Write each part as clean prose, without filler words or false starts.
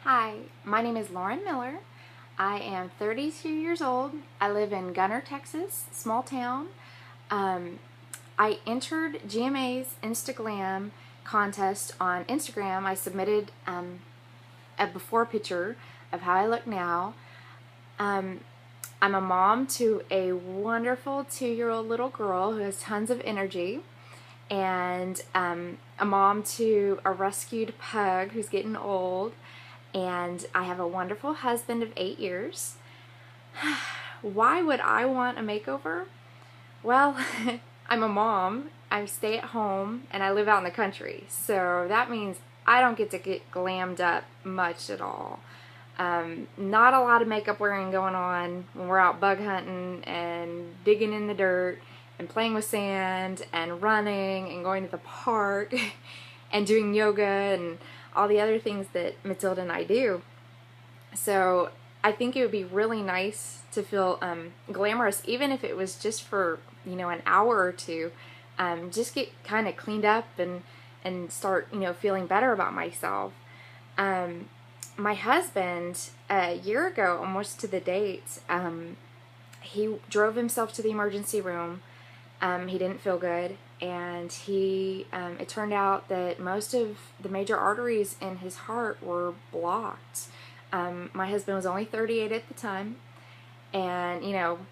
Hi, my name is Lauren Miller. I am 32 years old. I live in Gunner, Texas, small town. I entered GMA's Instagram contest on Instagram. I submitted a before picture of how I look now. I'm a mom to a wonderful 2-year-old little girl who has tons of energy, and a mom to a rescued pug who's getting old. And I have a wonderful husband of 8 years. Why would I want a makeover? Well, I'm a mom, I stay at home, and I live out in the country. So that means I don't get to get glammed up much at all. Not a lot of makeup wearing going on when we're out bug hunting and digging in the dirt and playing with sand and running and going to the park and doing yoga and all the other things that Matilda and I do. So I think it would be really nice to feel glamorous, even if it was just for, an hour or two. Just get kind of cleaned up and start, feeling better about myself. My husband, a year ago, almost to the date, he drove himself to the emergency room. He didn't feel good, and it turned out that most of the major arteries in his heart were blocked. My husband was only 38 at the time, and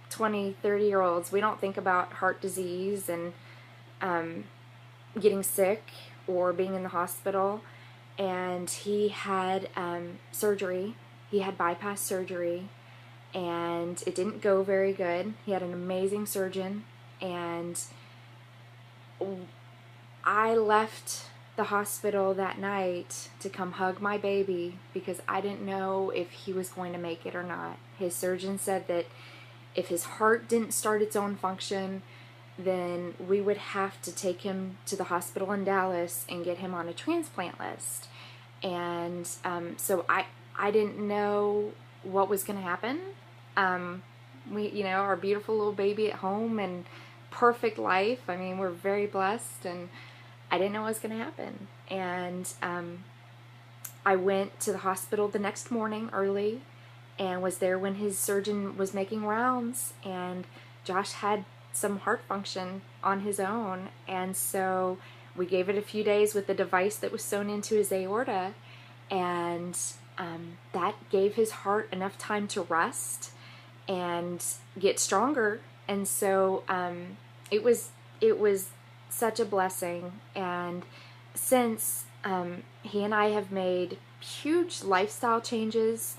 20, 30-year-olds, we don't think about heart disease and getting sick or being in the hospital. And he had surgery. He had bypass surgery, and it didn't go very good. He had an amazing surgeon, and I left the hospital that night to come hug my baby because I didn't know if he was going to make it or not. His surgeon said that if his heart didn't start its own function, then we would have to take him to the hospital in Dallas and get him on a transplant list. And so I didn't know what was going to happen. Our beautiful little baby at home and perfect life. I mean, we're very blessed, and I didn't know what was going to happen. And I went to the hospital the next morning early and was there when his surgeon was making rounds, and Josh had some heart function on his own, and so we gave it a few days with the device that was sewn into his aorta, and that gave his heart enough time to rest and get stronger. And so it was such a blessing. And since he and I have made huge lifestyle changes,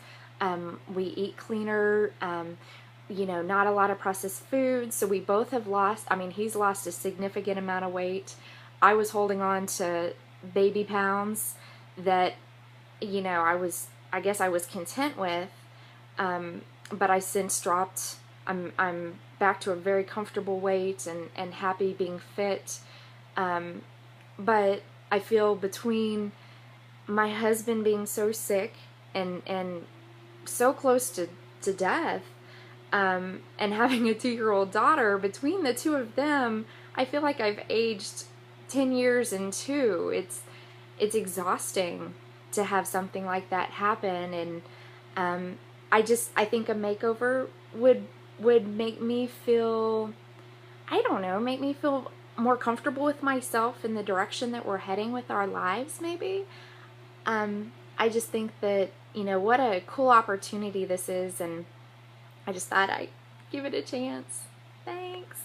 we eat cleaner, not a lot of processed foods. So we both have he's lost a significant amount of weight. I was holding on to baby pounds that, I guess I was content with, but I since dropped. I'm back to a very comfortable weight and happy being fit. But I feel between my husband being so sick and so close to death, and having a 2-year-old daughter, between the two of them, I feel like I've aged 10 years in 2. It's exhausting to have something like that happen. And I think a makeover would make me feel, make me feel more comfortable with myself in the direction that we're heading with our lives, maybe. I just think that, what a cool opportunity this is, and I just thought I'd give it a chance. Thanks.